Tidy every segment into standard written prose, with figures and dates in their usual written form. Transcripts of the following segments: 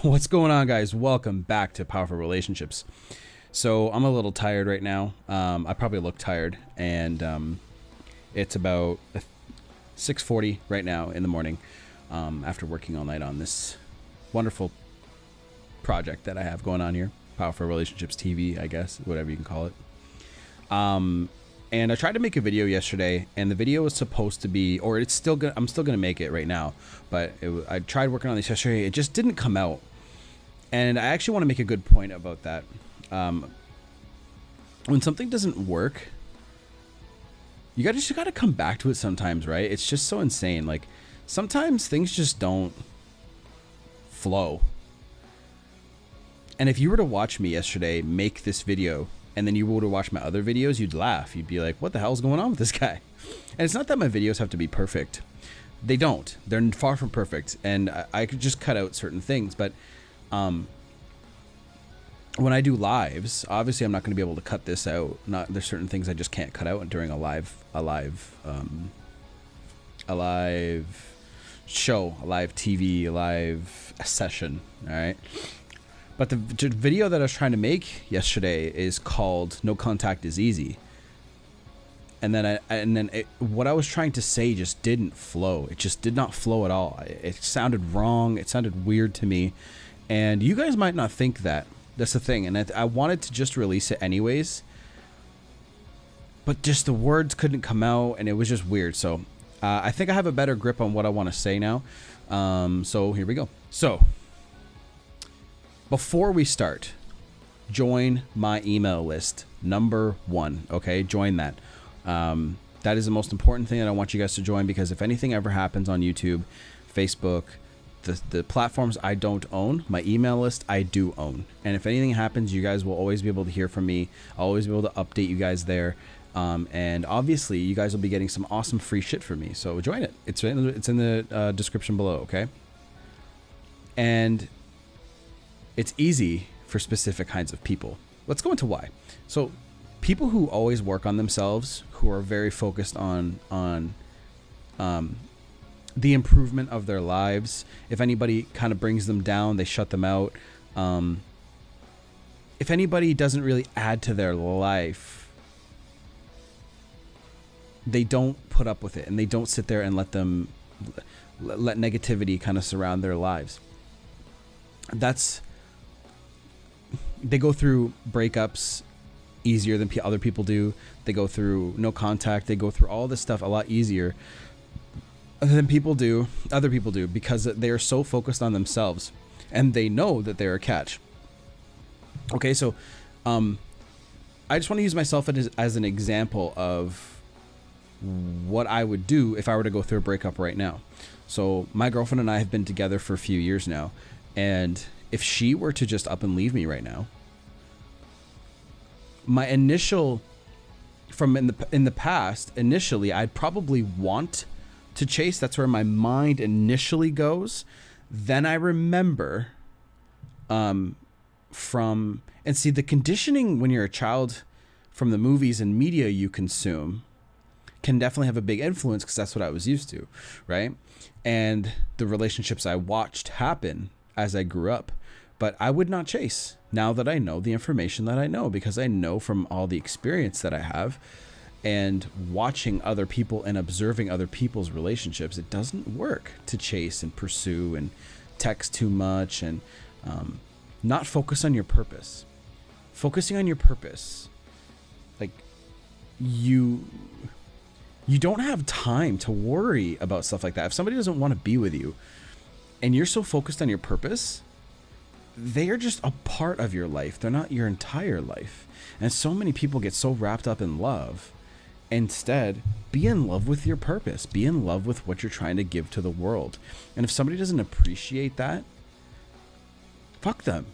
What's going on, guys? Welcome back to Powerful Relationships. So I'm a little tired right now. I probably look tired, and it's about 6:40 right now in the morning. After working all night on this wonderful project that I have going on here, Powerful Relationships TV, I guess, whatever you can call it. And I tried to make a video yesterday, and the video was supposed to be, or it's still gonna, I'm still gonna make it right now. But I tried working on this yesterday. It just didn't come out. And I actually want to make a good point about that. When something doesn't work, you gotta come back to it sometimes, right? It's just so insane. Like, sometimes things just don't flow. And if you were to watch me yesterday make this video, and then you were to watch my other videos, you'd laugh. You'd be like, what the hell's going on with this guy? And it's not that my videos have to be perfect. They don't. They're far from perfect. And I could just cut out certain things. But when I do lives, obviously I'm not going to be able to cut this out. There's certain things I just can't cut out during a live show, a live TV, a live session. All right. But the video that I was trying to make yesterday is called "No Contact is Easy," and then what I was trying to say just didn't flow. It just did not flow at all. It sounded wrong. It sounded weird to me, and you guys might not think that. That's the thing, and I wanted to just release it anyways, but just the words couldn't come out, and it was just weird. So I think I have a better grip on what I want to say now. So here we go. So before we start, join my email list, number 1. Okay, join that. That is the most important thing that I want you guys to join, because if anything ever happens on YouTube, Facebook, the platforms I don't own, my email list I do own. And if anything happens, you guys will always be able to hear from me. I'll always be able to update you guys there. And obviously, you guys will be getting some awesome free shit from me. So join it. It's in the description below. Okay. And it's easy for specific kinds of people. Let's go into why. So people who always work on themselves, who are very focused on the improvement of their lives. If anybody kind of brings them down, they shut them out. If anybody doesn't really add to their life, they don't put up with it, and they don't sit there and let negativity kind of surround their lives. They go through breakups easier than other people do. They go through no contact. They go through all this stuff a lot easier than other people do, because they are so focused on themselves, and they know that they're a catch. Okay, so I just want to use myself as an example of what I would do if I were to go through a breakup right now. So my girlfriend and I have been together for a few years now, and if she were to just up and leave me right now, my initial, in the past, initially, I'd probably want to chase. That's where my mind initially goes. Then I remember, and see, the conditioning when you're a child from the movies and media you consume can definitely have a big influence, because that's what I was used to, right? And the relationships I watched happen as I grew up. But I would not chase now that I know the information that I know, because I know from all the experience that I have and watching other people and observing other people's relationships, it doesn't work to chase and pursue and text too much and not focus on your purpose. Focusing on your purpose, like you don't have time to worry about stuff like that. If somebody doesn't want to be with you and you're so focused on your purpose, they are just a part of your life. They're not your entire life. And so many people get so wrapped up in love. Instead, be in love with your purpose. Be in love with what you're trying to give to the world. And if somebody doesn't appreciate that, fuck them,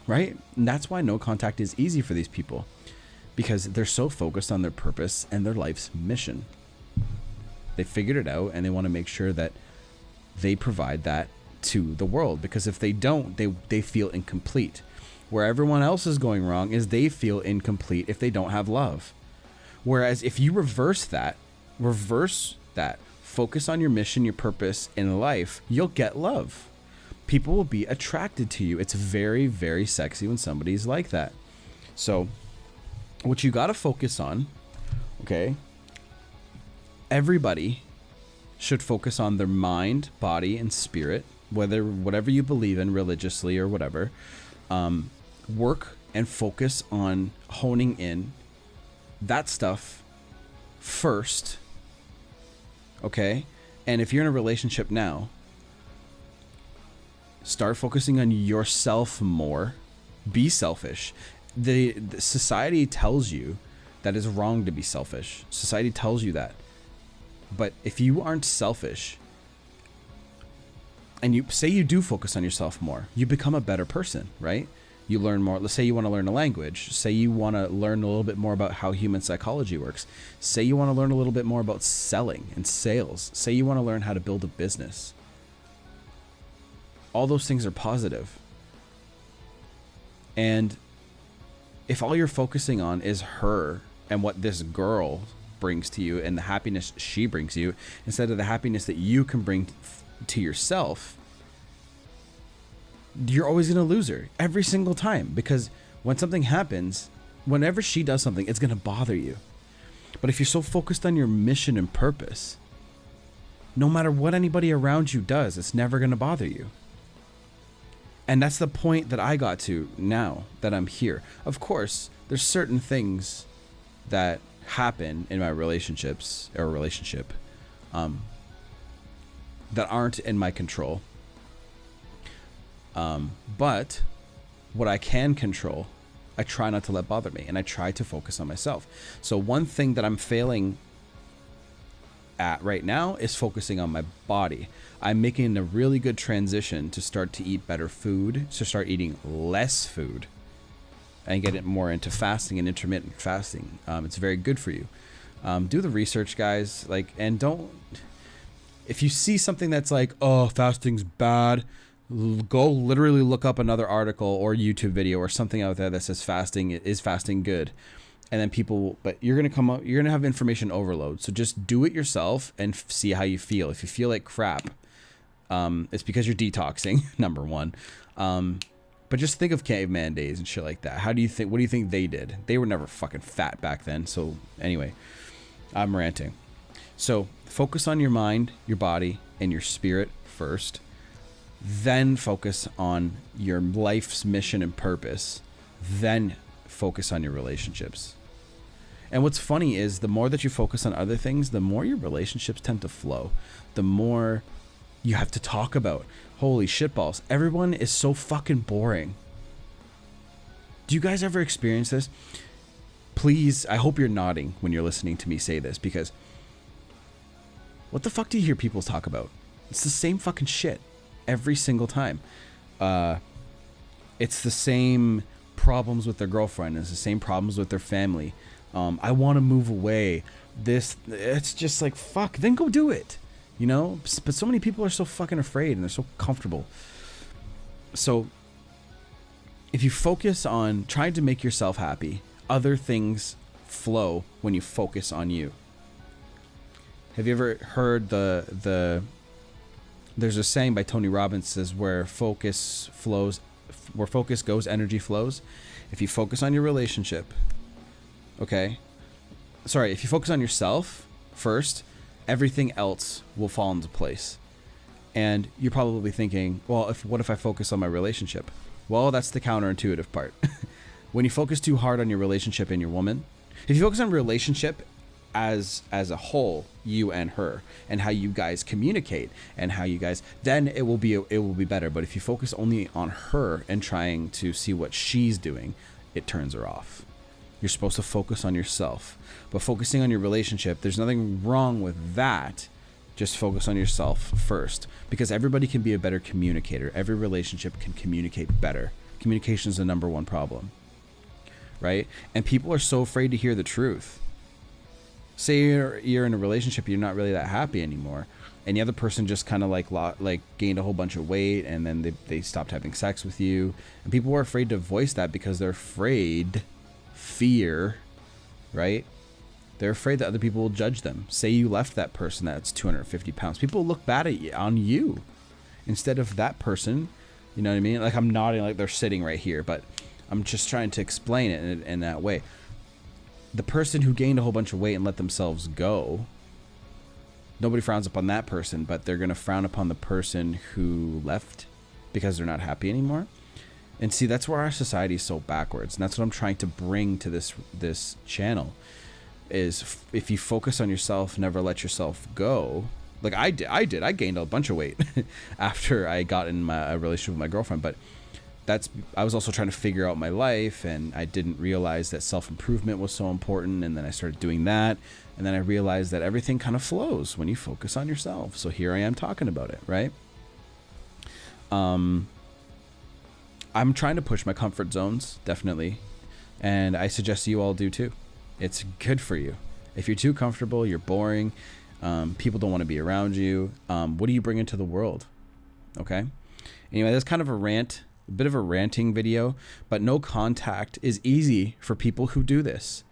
right? And that's why no contact is easy for these people, because they're so focused on their purpose and their life's mission. They figured it out, and they want to make sure that they provide that to the world, because if they don't, they feel incomplete. Where everyone else is going wrong is they feel incomplete if they don't have love. Whereas if you reverse that, focus on your mission, your purpose in life, you'll get love. people will be attracted to you. It's very, very sexy when somebody's like that. So what you got to focus on, okay, everybody should focus on their mind, body, and spirit, whatever you believe in religiously or whatever. Work and focus on honing in that stuff first, okay? And if you're in a relationship now, start focusing on yourself more. Be selfish. The society tells you that it's wrong to be selfish. Society tells you that. But if you aren't selfish and you say you do focus on yourself more, you become a better person, right? You learn more. Let's say you want to learn a language. Say you want to learn a little bit more about how human psychology works. Say you want to learn a little bit more about selling and sales. Say you want to learn how to build a business. All those things are positive. And if all you're focusing on is her and what this girl brings to you and the happiness she brings you, instead of the happiness that you can bring to yourself, you're always going to lose her every single time, because when something happens, whenever she does something, it's going to bother you. But if you're so focused on your mission and purpose, no matter what anybody around you does, it's never going to bother you. And that's the point that I got to now that I'm here. Of course, there's certain things that happen in my relationships or relationship that aren't in my control. But what I can control, I try not to let bother me, and I try to focus on myself. So one thing that I'm failing at right now is focusing on my body. I'm making a really good transition to start to eat better food, to start eating less food, and get it more into fasting and intermittent fasting. It's very good for you. Do the research, guys. And don't. If you see something that's like, oh, fasting's bad, go literally look up another article or YouTube video or something out there that says fasting good. And then but you're going to have information overload. So just do it yourself and see how you feel. If you feel like crap, it's because you're detoxing, number one. But just think of caveman days and shit like that. What do you think they did? They were never fucking fat back then. So anyway, I'm ranting. So focus on your mind, your body, and your spirit first. Then focus on your life's mission and purpose. Then focus on your relationships. And what's funny is the more that you focus on other things, the more your relationships tend to flow. The more you have to talk about. Holy shitballs. Everyone is so fucking boring. Do you guys ever experience this? Please, I hope you're nodding when you're listening to me say this, because what the fuck do you hear people talk about? It's the same fucking shit every single time. It's the same problems with their girlfriend. It's the same problems with their family. I want to move away. It's just like, fuck, then go do it. You know? But so many people are so fucking afraid and they're so comfortable. So if you focus on trying to make yourself happy, other things flow when you focus on you. Have you ever heard there's a saying by Tony Robbins says, where focus goes, energy flows. If you focus on your relationship, if you focus on yourself first, everything else will fall into place. And you're probably thinking, well, what if I focus on my relationship? Well, that's the counterintuitive part. When you focus too hard on your relationship and your woman, if you focus on relationship as a whole, you and her, and how you guys communicate and how you guys, then it will be better. But if you focus only on her and trying to see what she's doing, it turns her off. You're supposed to focus on yourself. But focusing on your relationship, there's nothing wrong with that. Just focus on yourself first, because everybody can be a better communicator. Every relationship can communicate better. Communication is the number one problem, right? And people are so afraid to hear the truth. Say you're in a relationship, you're not really that happy anymore, and the other person just kind of like gained a whole bunch of weight, and then they stopped having sex with you, and people are afraid to voice that because they're fear, right? They're afraid that other people will judge them. Say you left that person that's 250 pounds. People look bad on you. Instead of that person You know what I mean? Like I'm nodding like they're sitting right here, but I'm just trying to explain it in that way. The person who gained a whole bunch of weight and let themselves go, nobody frowns upon that person, but they're going to frown upon the person who left because they're not happy anymore. And see, that's where our society is so backwards. And that's what I'm trying to bring to this channel is if you focus on yourself, never let yourself go. Like I gained a bunch of weight after I got in a relationship with my girlfriend, but I was also trying to figure out my life, and I didn't realize that self-improvement was so important. And then I started doing that. And then I realized that everything kind of flows when you focus on yourself. So here I am talking about it, right? I'm trying to push my comfort zones, definitely. And I suggest you all do too. It's good for you. If you're too comfortable, you're boring. People don't want to be around you. What do you bring into the world? Okay. Anyway, that's kind of a bit of a ranting video, but no contact is easy for people who do this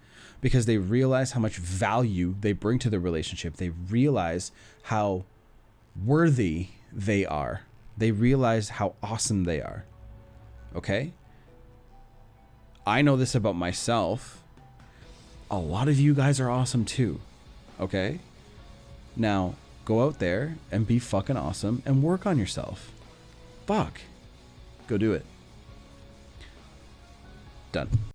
because they realize how much value they bring to the relationship. They realize how worthy they are. They realize how awesome they are. Okay. I know this about myself. A lot of you guys are awesome too. Okay. Now go out there and be fucking awesome and work on yourself. Fuck. Go do it. Done.